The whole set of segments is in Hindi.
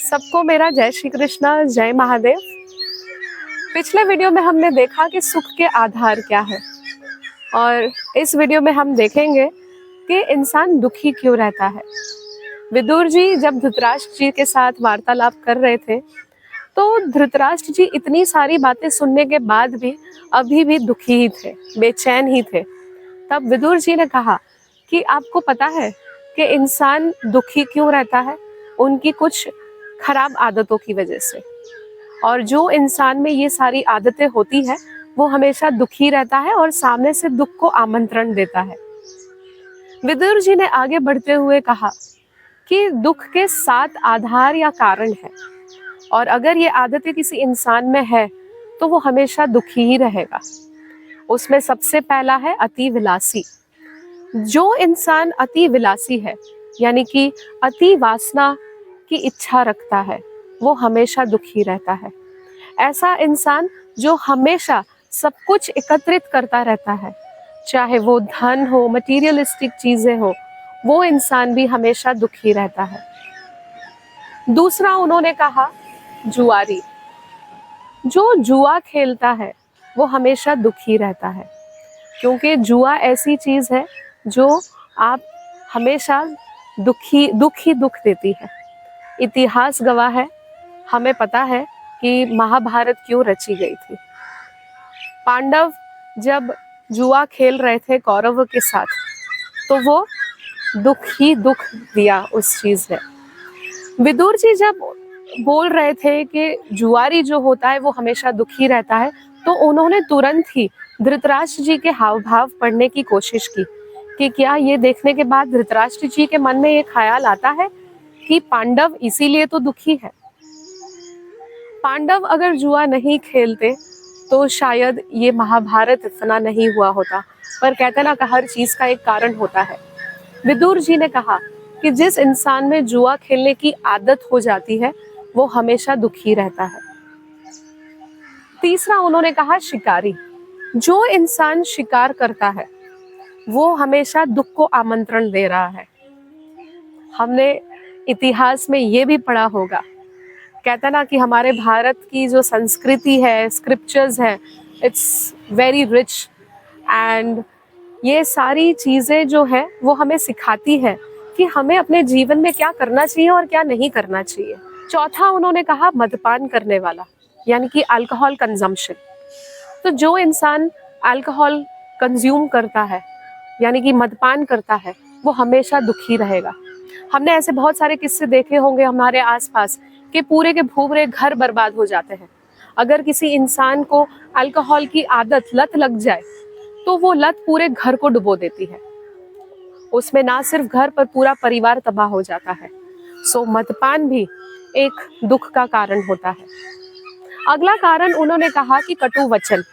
सबको मेरा जय श्री कृष्णा, जय महादेव। पिछले वीडियो में हमने देखा कि सुख के आधार क्या है, और इस वीडियो में हम देखेंगे कि इंसान दुखी क्यों रहता है। विदुर जी जब धृतराष्ट्र जी के साथ वार्तालाप कर रहे थे, तो धृतराष्ट्र जी इतनी सारी बातें सुनने के बाद भी अभी भी दुखी ही थे, बेचैन ही थे। तब विदुर जी ने कहा कि आपको पता है कि इंसान दुखी क्यों रहता है? उनकी कुछ खराब आदतों की वजह से। और जो इंसान में ये सारी आदतें होती है वो हमेशा दुखी रहता है और सामने से दुख को आमंत्रण देता है। विदुर जी ने आगे बढ़ते हुए कहा कि दुख के 7 आधार या कारण है, और अगर ये आदतें किसी इंसान में है तो वो हमेशा दुखी ही रहेगा। उसमें सबसे पहला है अति विलासी। जो इंसान अति विलासी है, यानी कि अति वासना की इच्छा रखता है, वो हमेशा दुखी रहता है। ऐसा इंसान जो हमेशा सब कुछ एकत्रित करता रहता है, चाहे वो धन हो, मटेरियलिस्टिक चीजें हो, वो इंसान भी हमेशा दुखी रहता है। दूसरा उन्होंने कहा जुआरी। जो जुआ खेलता है वो हमेशा दुखी रहता है, क्योंकि जुआ ऐसी चीज है जो आप हमेशा दुख देती है। इतिहास गवाह है, हमें पता है कि महाभारत क्यों रची गई थी। पांडव जब जुआ खेल रहे थे कौरवों के साथ, तो वो दुख दिया उस चीज ने। विदुर जी जब बोल रहे थे कि जुआरी जो होता है वो हमेशा दुखी रहता है, तो उन्होंने तुरंत ही धृतराष्ट्र जी के हाव भाव पढ़ने की कोशिश की कि क्या ये देखने के बाद धृतराष्ट्र जी के मन में ये ख्याल आता है कि पांडव इसीलिए तो दुखी है। पांडव अगर जुआ नहीं खेलते तो शायद ये महाभारत इतना नहीं हुआ होता। पर कहते ना कि हर चीज का एक कारण होता है। विदुर जी ने कहा कि जिस इंसान में जुआ खेलने की आदत हो जाती है वो हमेशा दुखी रहता है। तीसरा उन्होंने कहा शिकारी। जो इंसान शिकार करता है वो हमेशा दुख को आमंत्रण दे रहा है। हमने इतिहास में ये भी पढ़ा होगा, कहता ना कि हमारे भारत की जो संस्कृति है, स्क्रिप्चर्स है, इट्स वेरी रिच, एंड ये सारी चीज़ें जो है वो हमें सिखाती है कि हमें अपने जीवन में क्या करना चाहिए और क्या नहीं करना चाहिए। चौथा उन्होंने कहा मद्यपान करने वाला, यानी कि अल्कोहल कंजम्पशन। तो जो इंसान अल्कोहल कंज्यूम करता है, यानी कि मद्यपान करता है, वो हमेशा दुखी रहेगा। हमने ऐसे बहुत सारे किस्से देखे होंगे हमारे आसपास कि पूरे के पूरे घर बर्बाद हो जाते हैं। अगर किसी इंसान को अल्कोहल की आदत, लत लग जाए, तो वो लत पूरे घर को डुबो देती है। उसमें ना सिर्फ घर पर पूरा परिवार तबाह हो जाता है। सो मद्यपान भी एक दुख का कारण होता है। अगला कारण उन्होंने कहा कि कटु वचन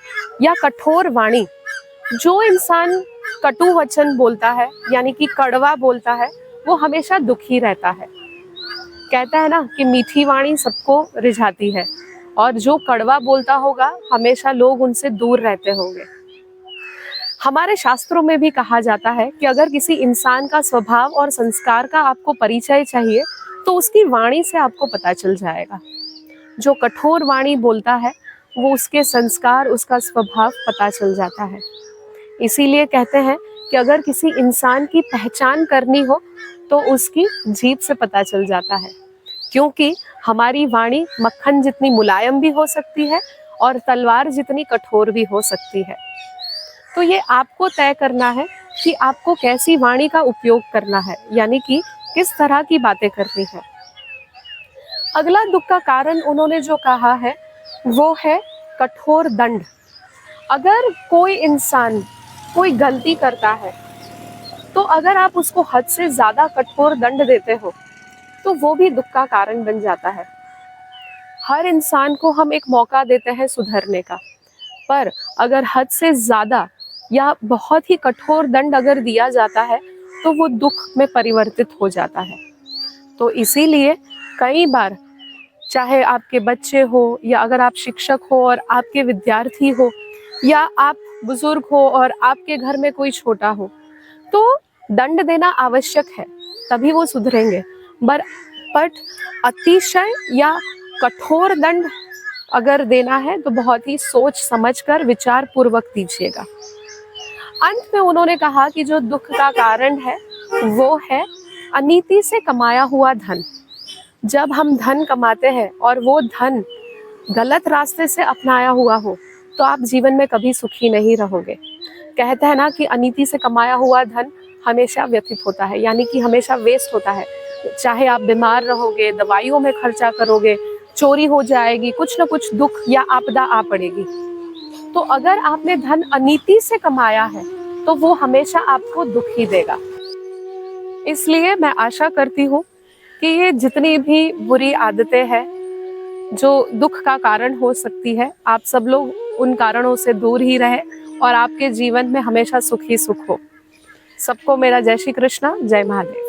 या कठोर वाणी। जो इंसान कटु वचन बोलता है, यानी कि कड़वा बोलता है, वो हमेशा दुखी रहता है। कहता है ना कि मीठी वाणी सबको रिझाती है, और जो कड़वा बोलता होगा हमेशा लोग उनसे दूर रहते होंगे। हमारे शास्त्रों में भी कहा जाता है कि अगर किसी इंसान का स्वभाव और संस्कार का आपको परिचय चाहिए तो उसकी वाणी से आपको पता चल जाएगा। जो कठोर वाणी बोलता है वो उसके संस्कार, उसका स्वभाव पता चल जाता है। इसीलिए कहते हैं कि अगर किसी इंसान की पहचान करनी हो तो उसकी जीभ से पता चल जाता है, क्योंकि हमारी वाणी मक्खन जितनी मुलायम भी हो सकती है और तलवार जितनी कठोर भी हो सकती है। तो ये आपको तय करना है कि आपको कैसी वाणी का उपयोग करना है, यानी कि किस तरह की बातें करनी है। अगला दुख का कारण उन्होंने जो कहा है वो है कठोर दंड। अगर कोई इंसान कोई गलती करता है तो अगर आप उसको हद से ज्यादा कठोर दंड देते हो तो वो भी दुख का कारण बन जाता है। हर इंसान को हम एक मौका देते हैं सुधरने का, पर अगर हद से ज्यादा या बहुत ही कठोर दंड अगर दिया जाता है तो वो दुख में परिवर्तित हो जाता है। तो इसीलिए कई बार, चाहे आपके बच्चे हो या अगर आप शिक्षक हो और आपके विद्यार्थी हो, या आप बुजुर्ग हो और आपके घर में कोई छोटा हो, तो दंड देना आवश्यक है, तभी वो सुधरेंगे। बट अतिशय या कठोर दंड अगर देना है तो बहुत ही सोच समझकर विचार पूर्वक दीजिएगा। अंत में उन्होंने कहा कि जो दुख का कारण है वो है अनीति से कमाया हुआ धन। जब हम धन कमाते हैं और वो धन गलत रास्ते से अपनाया हुआ हो तो आप जीवन में कभी सुखी नहीं रहोगे। कहते हैं ना कि अनीति से कमाया हुआ धन हमेशा व्यतीत होता है, यानी कि हमेशा वेस्ट होता है। चाहे आप बीमार रहोगे, दवाइयों में खर्चा करोगे, चोरी हो जाएगी, कुछ ना कुछ दुख या आपदा आ पड़ेगी। तो अगर आपने धन अनीति से कमाया है तो वो हमेशा आपको दुख ही देगा। इसलिए मैं आशा करती हूँ कि ये जितनी भी बुरी आदतें हैं जो दुख का कारण हो सकती है, आप सब लोग उन कारणों से दूर ही रहे और आपके जीवन में हमेशा सुख ही सुख हो। सबको मेरा जय श्री कृष्णा, जय महादेव।